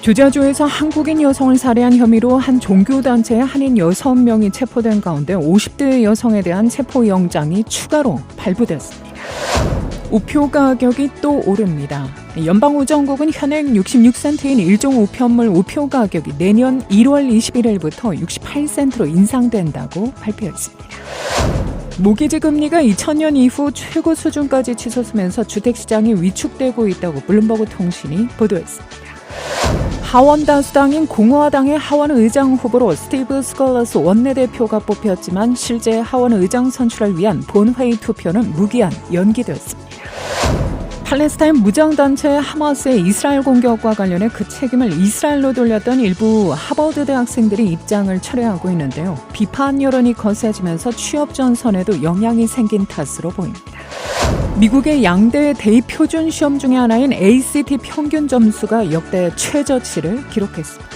조지아주에서 한국인 여성을 살해한 혐의로 한 종교단체의 한인 6명이 체포된 가운데 50대 여성에 대한 체포영장이 추가로 발부됐습니다. 우표 가격이 또 오릅니다. 연방우정국은 현행 66센트인 일종 우편물 우표 가격이 내년 1월 21일부터 68센트로 인상된다고 발표했습니다. 모기지 금리가 2000년 이후 최고 수준까지 치솟으면서 주택시장이 위축되고 있다고 블룸버그 통신이 보도했습니다. 하원 다수당인 공화당의 하원 의장 후보로 스티브 스컬러스 원내대표가 뽑혔지만 실제 하원 의장 선출을 위한 본회의 투표는 무기한 연기됐습니다. 팔레스타인 무장단체 하마스의 이스라엘 공격과 관련해 그 책임을 이스라엘로 돌렸던 일부 하버드 대학생들이 입장을 철회하고 있는데요. 비판 여론이 거세지면서 취업 전선에도 영향이 생긴 탓으로 보입니다. 미국의 양대 대입표준 시험 중에 하나인 ACT 평균 점수가 역대 최저치를 기록했습니다.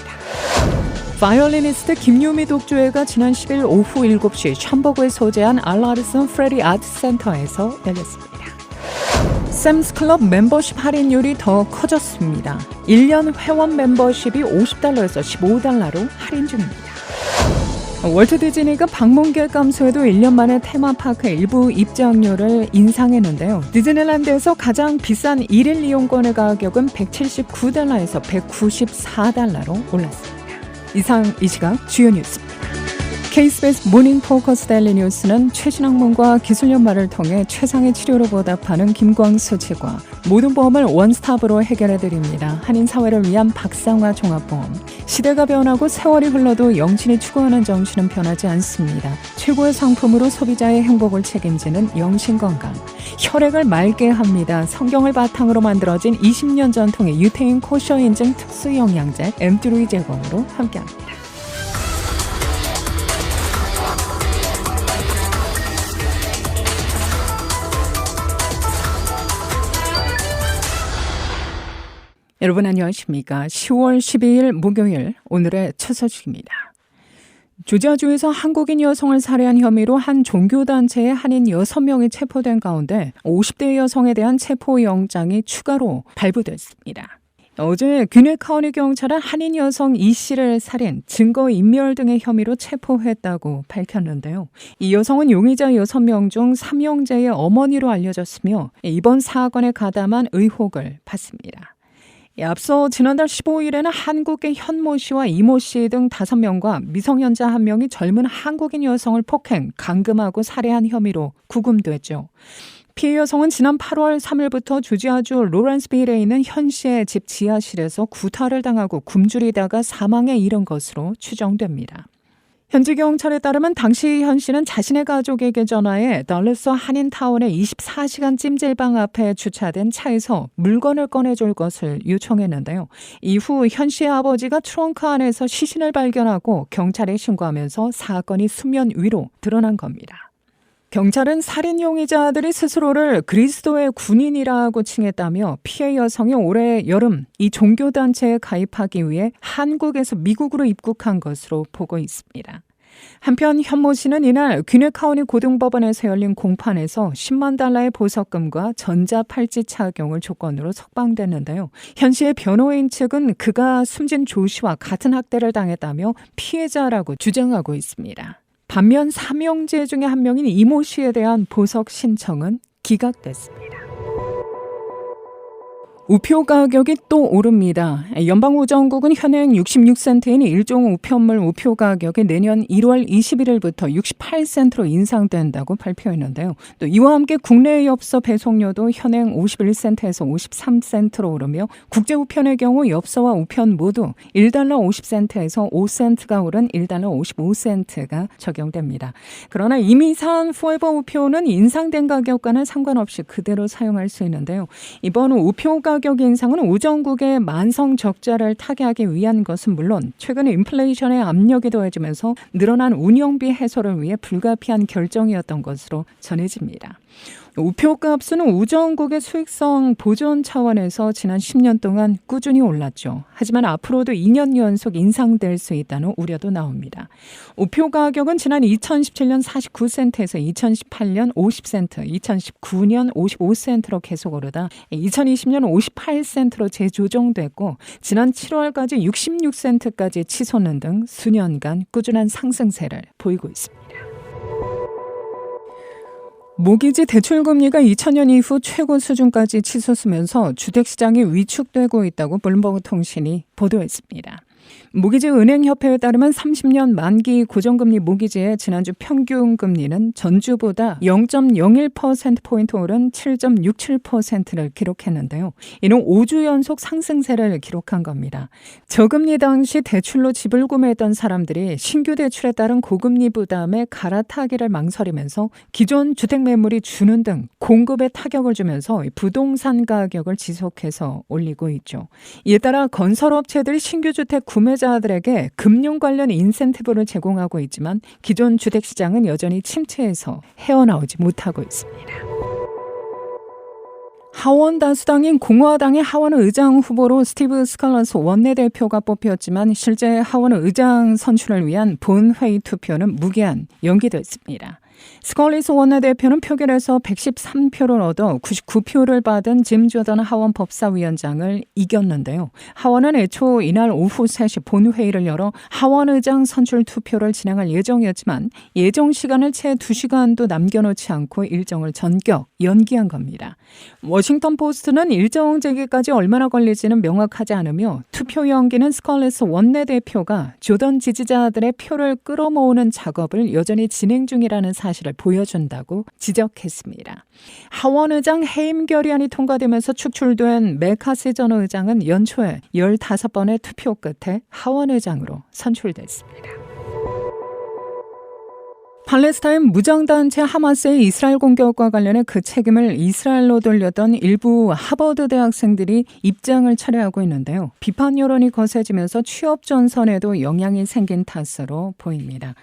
바이올리니스트 김유미 독주회가 지난 10일 오후 7시 샴버그에 소재한 알라르슨 프레리 아트센터에서 열렸습니다. 샘스클럽 멤버십 할인율이 더 커졌습니다. 1년 회원 멤버십이 $50에서 $15로 할인 중입니다. 월트 디즈니가 방문객 감소에도 1년 만에 테마파크 일부 입장료를 인상했는데요. 디즈니랜드에서 가장 비싼 1일 이용권의 가격은 $179에서 $194로 올랐습니다. 이상 이 시각 주요 뉴스입니다. KBS 모닝 포커스 데일리 뉴스는 최신 학문과 기술 연마를 통해 최상의 치료로 보답하는 김광수 측과 모든 보험을 원스톱으로 해결해드립니다. 한인 사회를 위한 박상화 종합보험. 시대가 변하고 세월이 흘러도 영신이 추구하는 정신은 변하지 않습니다. 최고의 상품으로 소비자의 행복을 책임지는 영신건강. 혈액을 맑게 합니다. 성경을 바탕으로 만들어진 20년 전통의 유태인 코셔 인증 특수 영양제 엠드루이 제공으로 함께합니다. 여러분 안녕하십니까? 10월 12일 목요일 오늘의 첫 소식입니다. 조지아주에서 한국인 여성을 살해한 혐의로 한 종교단체의 한인 6명이 체포된 가운데 50대 여성에 대한 체포영장이 추가로 발부됐습니다. 어제 귀네 카운티 경찰은 한인 여성 이 씨를 살인, 증거인멸 등의 혐의로 체포했다고 밝혔는데요. 이 여성은 용의자 6명 중 3형제의 어머니로 알려졌으며 이번 사건에 가담한 의혹을 받습니다. 앞서 지난달 15일에는 한국의 현모 씨와 이모 씨 등 5명과 미성년자 1명이 젊은 한국인 여성을 폭행, 감금하고 살해한 혐의로 구금됐죠. 피해 여성은 지난 8월 3일부터 조지아주 로렌스빌에 있는 현 씨의 집 지하실에서 구타를 당하고 굶주리다가 사망에 이른 것으로 추정됩니다. 현지 경찰에 따르면 당시 현 씨는 자신의 가족에게 전화해 덜레스 한인타운의 24시간 찜질방 앞에 주차된 차에서 물건을 꺼내줄 것을 요청했는데요. 이후 현 씨의 아버지가 트렁크 안에서 시신을 발견하고 경찰에 신고하면서 사건이 수면 위로 드러난 겁니다. 경찰은 살인 용의자들이 스스로를 그리스도의 군인이라고 칭했다며 피해 여성이 올해 여름 이 종교단체에 가입하기 위해 한국에서 미국으로 입국한 것으로 보고 있습니다. 한편 현모 씨는 이날 귀네 카운티 고등법원에서 열린 공판에서 $100,000의 보석금과 전자팔찌 착용을 조건으로 석방됐는데요. 현 씨의 변호인 측은 그가 숨진 조 씨와 같은 학대를 당했다며 피해자라고 주장하고 있습니다. 반면 3형제 중에 한 명인 이모 씨에 대한 보석 신청은 기각됐습니다. 우표 가격이 또 오릅니다. 연방우정국은 현행 66센트인 일종 우편물 우표 가격이 내년 1월 21일부터 68센트로 인상된다고 발표했는데요. 또 이와 함께 국내 엽서 배송료도 현행 51센트에서 53센트로 오르며 국제우편의 경우 엽서와 우편 모두 $1 50센트에서 5센트가 오른 $1 55센트가 적용됩니다. 그러나 이미 산 포에버 우표는 인상된 가격과는 상관없이 그대로 사용할 수 있는데요. 이번 우표 가격 인상은 우정국의 만성 적자를 타개하기 위한 것은 물론 최근 인플레이션의 압력이 더해지면서 늘어난 운영비 해소를 위해 불가피한 결정이었던 것으로 전해집니다. 우표값은 우정국의 수익성 보존 차원에서 지난 10년 동안 꾸준히 올랐죠. 하지만 앞으로도 2년 연속 인상될 수 있다는 우려도 나옵니다. 우표 가격은 지난 2017년 49센트에서 2018년 50센트, 2019년 55센트로 계속 오르다 2020년 58센트로 재조정됐고 지난 7월까지 66센트까지 치솟는 등 수년간 꾸준한 상승세를 보이고 있습니다. 모기지 대출금리가 2000년 이후 최고 수준까지 치솟으면서 주택시장이 위축되고 있다고 블룸버그 통신이 보도했습니다. 모기지 은행협회에 따르면 30년 만기 고정금리 모기지의 지난주 평균 금리는 전주보다 0.01%포인트 오른 7.67%를 기록했는데요. 이는 5주 연속 상승세를 기록한 겁니다. 저금리 당시 대출로 집을 구매했던 사람들이 신규 대출에 따른 고금리 부담에 갈아타기를 망설이면서 기존 주택 매물이 주는 등 공급에 타격을 주면서 부동산 가격을 지속해서 올리고 있죠. 이에 따라 건설업체들이 신규 주택 구매자들에게 금융 관련 인센티브를 제공하고 있지만 기존 주택시장은 여전히 침체에서 헤어나오지 못하고 있습니다. 하원 다수당인 공화당의 하원 의장 후보로 스티브 스칼러스 원내대표가 뽑혔지만 실제 하원 의장 선출을 위한 본회의 투표는 무기한 연기됐습니다. 스컬리스 원내대표는 표결에서 113표를 얻어 99표를 받은 짐 조던 하원 법사위원장을 이겼는데요. 하원은 애초 이날 오후 3시 본회의를 열어 하원 의장 선출 투표를 진행할 예정이었지만 예정 시간을 채 2시간도 남겨놓지 않고 일정을 전격 연기한 겁니다. 워싱턴 포스트는 일정 재개까지 얼마나 걸릴지는 명확하지 않으며 투표 연기는 스컬리스 원내대표가 조던 지지자들의 표를 끌어모으는 작업을 여전히 진행 중이라는 사실을 보여준다고 지적했습니다. 하원 의장 해임 결의안이 통과되면서 축출된 메카시 전 의장은 연초에 15번의 투표 끝에 하원 의장으로 선출됐습니다. 팔레스타인 무장단체 하마스의 이스라엘 공격과 관련해 그 책임을 이스라엘로 돌렸던 일부 하버드 대학생들이 입장을 철회하고 있는데요. 비판 여론이 거세지면서 취업 전선에도 영향이 생긴 탓으로 보입니다.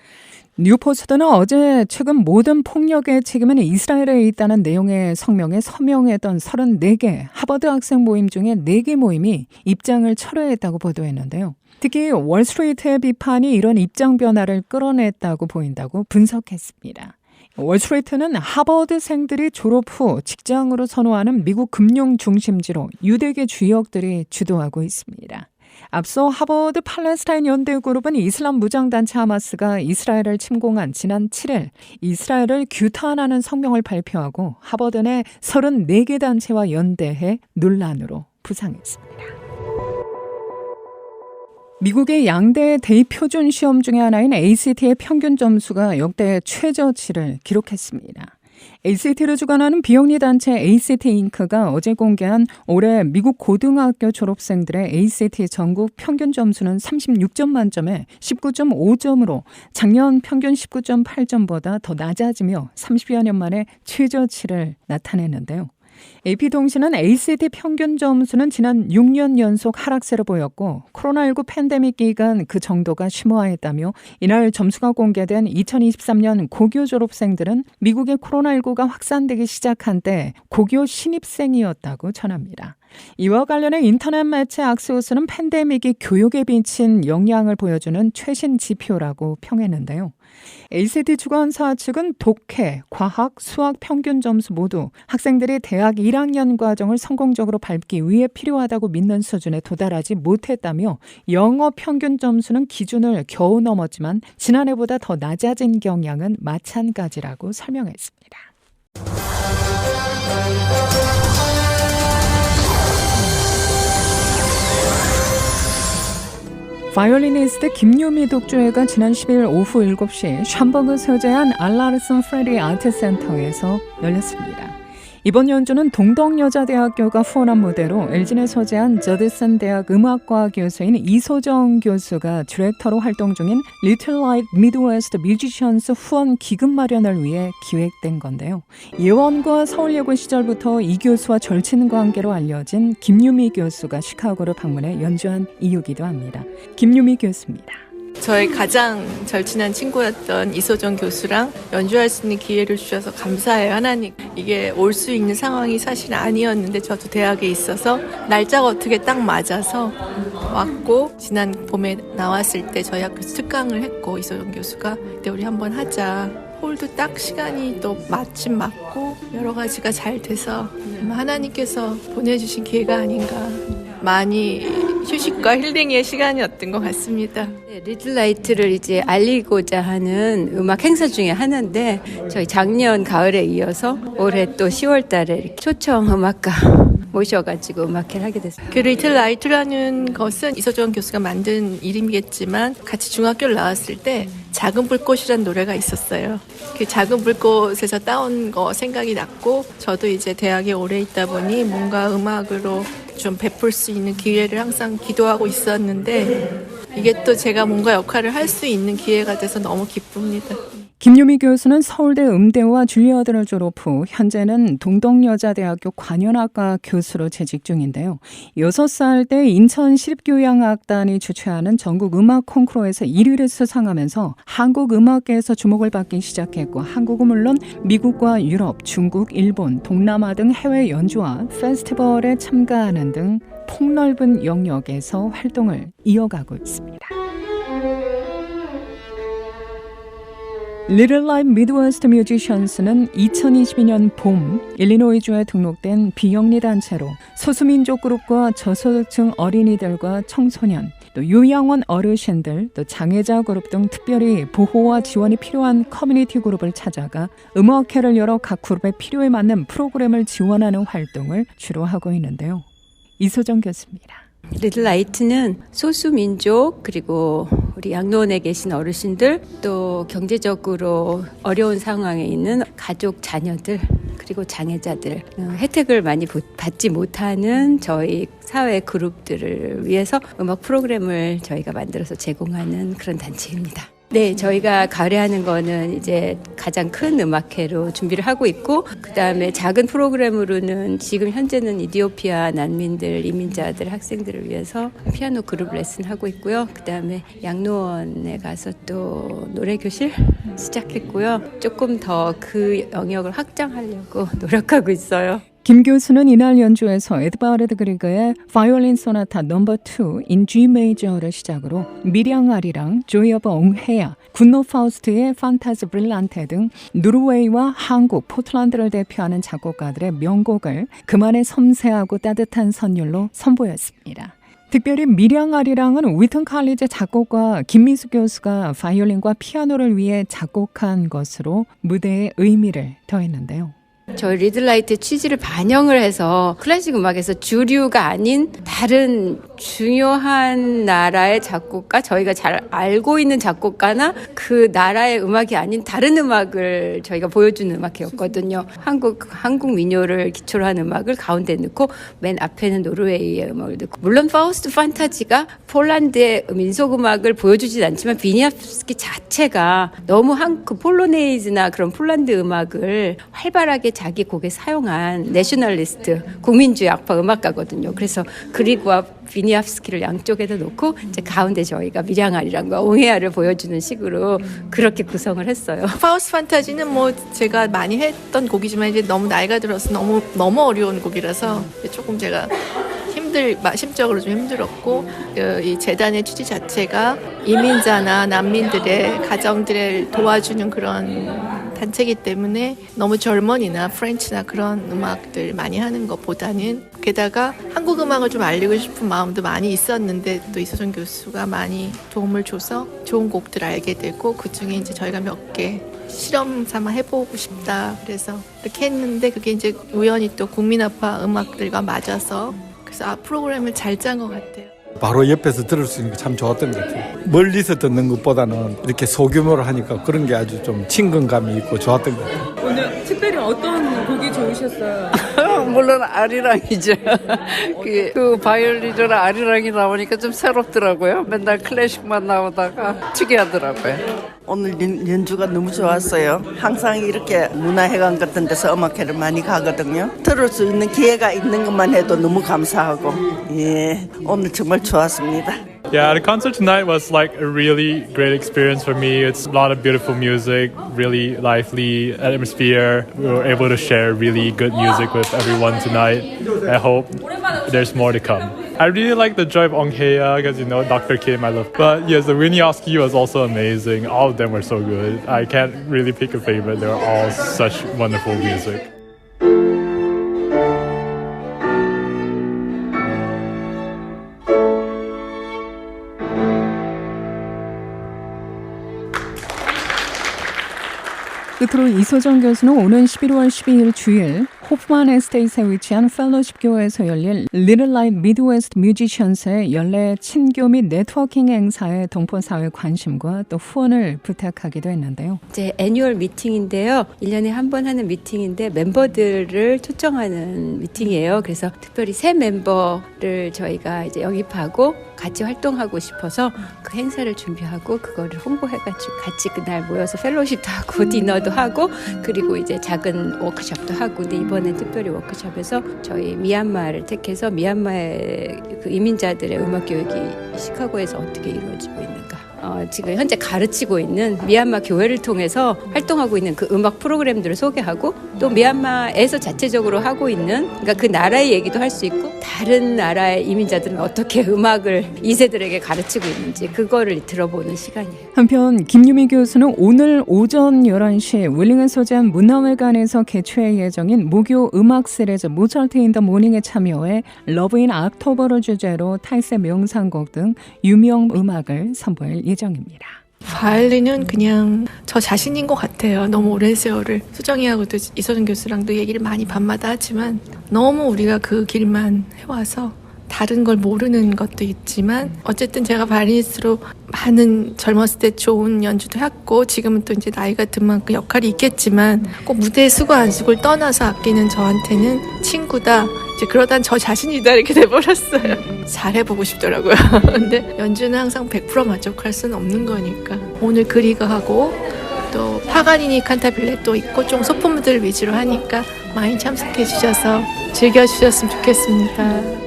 뉴포스트는 어제 최근 모든 폭력의 책임은 이스라엘에 있다는 내용의 성명에 서명했던 34개 하버드 학생 모임 중에 4개 모임이 입장을 철회했다고 보도했는데요. 특히 월스트리트의 비판이 이런 입장 변화를 끌어냈다고 보인다고 분석했습니다. 월스트리트는 하버드생들이 졸업 후 직장으로 선호하는 미국 금융 중심지로 유대계 주역들이 주도하고 있습니다. 앞서 하버드 팔레스타인 연대그룹은 이슬람 무장단체 하마스가 이스라엘을 침공한 지난 7일 이스라엘을 규탄하는 성명을 발표하고 하버드 내 34개 단체와 연대해 논란으로 부상했습니다. 미국의 양대 대입표준 시험 중에 하나인 ACT의 평균 점수가 역대 최저치를 기록했습니다. ACT를 주관하는 비영리 단체 ACT 잉크가 어제 공개한 올해 미국 고등학교 졸업생들의 ACT 전국 평균 점수는 36점 만점에 19.5점으로 작년 평균 19.8점보다 더 낮아지며 30여 년 만에 최저치를 나타냈는데요. AP통신은 ACT 평균 점수는 지난 6년 연속 하락세를 보였고 코로나19 팬데믹 기간 그 정도가 심화했다며 이날 점수가 공개된 2023년 고교 졸업생들은 미국의 코로나19가 확산되기 시작한 때 고교 신입생이었다고 전합니다. 이와 관련해 인터넷 매체 악시오스는 팬데믹이 교육에 미친 영향을 보여주는 최신 지표라고 평했는데요. ACT 주관사 측은 독해, 과학, 수학 평균 점수 모두 학생들이 대학 1학년 과정을 성공적으로 밟기 위해 필요하다고 믿는 수준에 도달하지 못했다며 영어 평균 점수는 기준을 겨우 넘었지만 지난해보다 더 낮아진 경향은 마찬가지라고 설명했습니다. 바이올리니스트 김유미 독주회가 지난 10일 오후 7시 샴버그 소재한 알라르슨 프레리 아트센터에서 열렸습니다. 이번 연주는 동덕여자대학교가 후원한 무대로 엘진에 소재한 저드슨 대학 음악과 교수인 이소정 교수가 디렉터로 활동 중인 Little Light Midwest Musicians 후원 기금 마련을 위해 기획된 건데요. 예원과 서울예고 시절부터 이 교수와 절친 관계로 알려진 김유미 교수가 시카고를 방문해 연주한 이유기도 합니다. 김유미 교수입니다. 저의 가장 절친한 친구였던 이소정 교수랑 연주할 수 있는 기회를 주셔서 감사해요, 하나님. 이게 올 수 있는 상황이 사실 아니었는데 저도 대학에 있어서 날짜가 어떻게 딱 맞아서 왔고, 지난 봄에 나왔을 때 저희 학교에서 특강을 했고, 이소정 교수가 그때 우리 한번 하자. 홀도 딱 시간이 또 마침 맞고 여러 가지가 잘 돼서 하나님께서 보내주신 기회가 아닌가. 많이 휴식과 힐링의 시간이었던 것 같습니다. 네, 리틀라이트를 이제 알리고자 하는 음악 행사 중에 하나인데, 저희 작년 가을에 이어서 올해 또 10월 달에 초청 음악가 모셔가지고 음악회를 하게 됐어요. 그 리틀 라이트라는 것은 이서정 교수가 만든 이름이겠지만, 같이 중학교를 나왔을 때 작은 불꽃이라는 노래가 있었어요. 그 작은 불꽃에서 따온 거 생각이 났고, 저도 이제 대학에 오래 있다 보니 뭔가 음악으로 좀 베풀 수 있는 기회를 항상 기도하고 있었는데, 이게 또 제가 뭔가 역할을 할 수 있는 기회가 돼서 너무 기쁩니다. 김유미 교수는 서울대 음대와 줄리어드를 졸업 후 현재는 동덕여자대학교 관현악과 교수로 재직 중인데요. 6살 때 인천 시립교향악단이 주최하는 전국 음악 콩쿠르에서 1위를 수상하면서 한국 음악계에서 주목을 받기 시작했고, 한국은 물론 미국과 유럽, 중국, 일본, 동남아 등 해외 연주와 페스티벌에 참가하는 등 폭넓은 영역에서 활동을 이어가고 있습니다. Little Live Midwest Musicians는 2022년 봄 일리노이주에 등록된 비영리 단체로 소수민족 그룹과 저소득층 어린이들과 청소년, 또 요양원 어르신들, 또 장애자 그룹 등 특별히 보호와 지원이 필요한 커뮤니티 그룹을 찾아가 음악회를 열어 각 그룹의 필요에 맞는 프로그램을 지원하는 활동을 주로 하고 있는데요. 이소정 교수입니다. 리틀라이트는 소수민족, 그리고 우리 양로원에 계신 어르신들, 또 경제적으로 어려운 상황에 있는 가족, 자녀들, 그리고 장애자들, 혜택을 많이 받지 못하는 저희 사회 그룹들을 위해서 음악 프로그램을 저희가 만들어서 제공하는 그런 단체입니다. 네, 저희가 가을에 하는 거는 이제 가장 큰 음악회로 준비를 하고 있고, 그 다음에 작은 프로그램으로는 지금 현재는 이디오피아 난민들, 이민자들, 학생들을 위해서 피아노 그룹 레슨 하고 있고요. 그 다음에 양로원에 가서 또 노래교실 시작했고요. 조금 더 그 영역을 확장하려고 노력하고 있어요. 김 교수는 이날 연주에서 에드바르드 그리그의 바이올린 소나타 넘버 2 in G 메이저를 시작으로 미량아리랑 조이 오브 옹헤야, 군노 파우스트의 판타즈 브릴란테 등 노르웨이와 한국, 포틀랜드를 대표하는 작곡가들의 명곡을 그만의 섬세하고 따뜻한 선율로 선보였습니다. 특별히 미량아리랑은 위튼 칼리지 작곡가 김미수 교수가 바이올린과 피아노를 위해 작곡한 것으로 무대의 의미를 더했는데요. 저희 리틀라이트의 취지를 반영을 해서 클래식 음악에서 주류가 아닌 다른 중요한 나라의 작곡가, 저희가 잘 알고 있는 작곡가나 그 나라의 음악이 아닌 다른 음악을 저희가 보여주는 음악이었거든요. 한국 민요를 기초로 한 음악을 가운데 넣고 맨 앞에는 노르웨이의 음악을 넣고, 물론 파우스트 판타지가 폴란드의 민속음악을 보여주진 않지만 비니아프스키 자체가 너무 그 폴로네이즈나 그런 폴란드 음악을 활발하게 자기 곡에 사용한 내셔널리스트, 국민주의 악파 음악가거든요. 그래서 그리고와 비니아프스키를 양쪽에다 놓고 이제 가운데 저희가 미량아리랑과 옹헤야를 보여주는 식으로 그렇게 구성을 했어요. 파우스트 판타지는 뭐 제가 많이 했던 곡이지만 이제 너무 나이가 들어서 너무 어려운 곡이라서 조금 제가 심적으로 좀 힘들었고, 이 재단의 취지 자체가 이민자나 난민들의 가정들을 도와주는 그런 단체이기 때문에 너무 젊은이나 프렌치나 그런 음악들 많이 하는 것보다는, 게다가 한국 음악을 좀 알리고 싶은 마음도 많이 있었는데 또 이소정 교수가 많이 도움을 줘서 좋은 곡들 알게 되고, 그중에 이제 저희가 몇 개 실험 삼아 해보고 싶다 그래서 이렇게 했는데, 그게 이제 우연히 또 국민아파 음악들과 맞아서, 그래서 프로그램을 잘 짠 것 같아요. 바로 옆에서 들을 수 있는 게 참 좋았던 것 같아요. 멀리서 듣는 것보다는 이렇게 소규모로 하니까 그런 게 아주 좀 친근감이 있고 좋았던 것 같아요. 오늘 특별히 어떤 곡이 좋으셨어요? 물론 아리랑이죠. 그 바이올린으로 아리랑이 나오니까 좀 새롭더라고요. 맨날 클래식만 나오다가 특이하더라고요. 오늘 연주가 너무 좋았어요. 항상 이렇게 문화회관 같은 데서 음악회를 많이 가거든요. 들을 수 있는 기회가 있는 것만 해도 너무 감사하고, 예, 오늘 정말 좋았습니다. Yeah, the concert tonight was like a really great experience for me. It's a lot of beautiful music, really lively atmosphere. We were able to share really good music with everyone tonight. I hope there's more to come. I really like the Joy of Ongheya because, you know, Dr. Kim I love. But yes, the Winyoski was also amazing. All of them were so good. I can't really pick a favorite. They were all such wonderful music. 끝으로 이소정 교수는 오는 11월 12일 주일 호프만 에스테이트에 위치한 펠로십 교회에서 열릴 Little Light Midwest Musicians의 연례 친교 및 네트워킹 행사에 동포사회 관심과 또 후원을 부탁하기도 했는데요. 이제 애뉴얼 미팅인데요. 1년에 한 번 하는 미팅인데 멤버들을 초청하는 미팅이에요. 그래서 특별히 새 멤버를 저희가 이제 영입하고 같이 활동하고 싶어서 그 행사를 준비하고 그거를 홍보해가지고 같이 그날 모여서 펠로십도 하고 디너도 하고 그리고 이제 작은 워크숍도 하고 근데 이번엔 특별히 워크숍에서 저희 미얀마를 택해서 미얀마의 그 이민자들의 음악 교육이 시카고에서 어떻게 이루어지고 있는가 지금 현재 가르치고 있는 미얀마 교회를 통해서 활동하고 있는 그 음악 프로그램들을 소개하고 또 미얀마에서 자체적으로 하고 있는 그러니까 그 나라의 얘기도 할 수 있고 다른 나라의 이민자들은 어떻게 음악을 2세들에게 가르치고 있는지 그거를 들어보는 시간이에요. 한편 김유미 교수는 오늘 오전 11시 윌링에 소재한 문화회관에서 개최 예정인 무교 음악 시리즈 모차르트 인 더 모닝에 참여해 러브 인 옥토버를 주제로 탈세 명상곡 등 유명 음악을 선보일 예정입니다. 바이올린은 그냥 저 자신인 것 같아요. 너무 오랜 세월을 수정이하고도 이소정 교수랑도 얘기를 많이 밤마다 하지만 너무 우리가 그 길만 해와서 다른 걸 모르는 것도 있지만 어쨌든 제가 바이올리니스트로 많은 젊었을 때 좋은 연주도 했고 지금은 또 이제 나이가 든 만큼 역할이 있겠지만 꼭 무대에 쓰고 안 쓰고를 떠나서 아끼는 저한테는 친구다. 이제 그러단 저 자신이다 이렇게 돼버렸어요. 잘해보고 싶더라고요. 근데 연주는 항상 100% 만족할 수는 없는 거니까 오늘 그리거 하고 또 파가니니 칸타빌레도 있고 좀 소품들 위주로 하니까 많이 참석해 주셔서 즐겨주셨으면 좋겠습니다.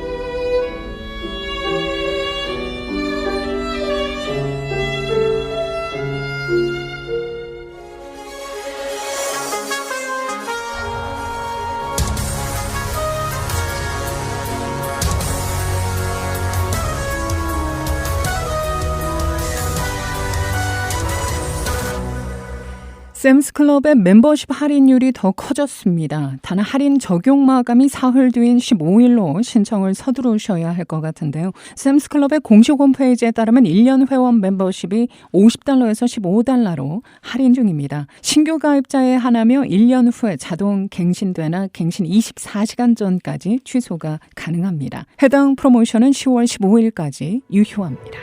샘스클럽의 멤버십 할인율이 더 커졌습니다. 단 할인 적용 마감이 사흘 뒤인 15일로 신청을 서두르셔야 할 것 같은데요. 샘스클럽의 공식 홈페이지에 따르면 1년 회원 멤버십이 $50에서 $15로 할인 중입니다. 신규 가입자에 한하며 1년 후에 자동 갱신되나 갱신 24시간 전까지 취소가 가능합니다. 해당 프로모션은 10월 15일까지 유효합니다.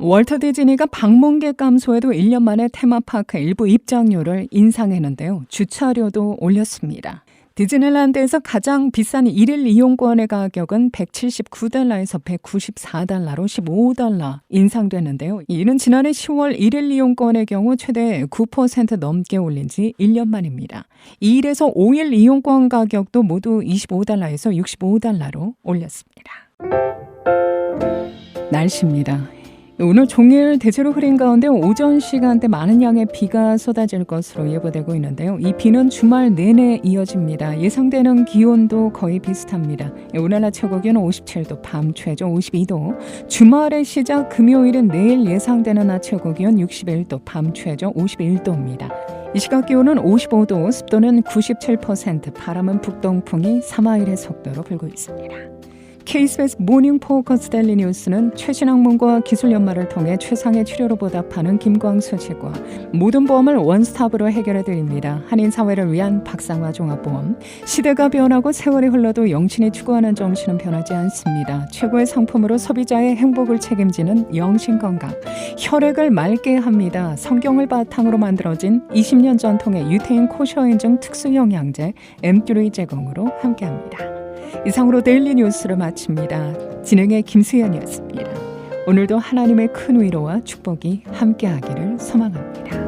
월터 디즈니가 방문객 감소에도 1년 만에 테마파크 일부 입장료를 인상했는데요. 주차료도 올렸습니다. 디즈니랜드에서 가장 비싼 1일 이용권의 가격은 $179에서 $194로 $15 인상됐는데요. 이는 지난해 10월 1일 이용권의 경우 최대 9% 넘게 올린 지 1년 만입니다. 2일에서 5일 이용권 가격도 모두 $25에서 $65로 올렸습니다. 날씨입니다. 오늘 종일 대체로 흐린 가운데 오전 시간대 많은 양의 비가 쏟아질 것으로 예보되고 있는데요. 이 비는 주말 내내 이어집니다. 예상되는 기온도 거의 비슷합니다. 오늘 낮 최고 기온은 57도, 밤 최저 52도. 주말의 시작 금요일은 내일 예상되는 낮 최고 기온 61도, 밤 최저 51도입니다. 이 시각 기온은 55도, 습도는 97%, 바람은 북동풍이 3마일의 속도로 불고 있습니다. KBS 모닝 포커스 데일리 뉴스는 최신 학문과 기술 연마를 통해 최상의 치료로 보답하는 김광수 씨과 모든 보험을 원스톱으로 해결해 드립니다. 한인 사회를 위한 박상화 종합보험. 시대가 변하고 세월이 흘러도 영신이 추구하는 정신은 변하지 않습니다. 최고의 상품으로 소비자의 행복을 책임지는 영신건강. 혈액을 맑게 합니다. 성경을 바탕으로 만들어진 20년 전통의 유태인 코셔 인증 특수 영양제 M3 제공으로 함께합니다. 이상으로 데일리 뉴스를 마칩니다. 진행의 김수연이었습니다. 오늘도 하나님의 큰 위로와 축복이 함께하기를 소망합니다.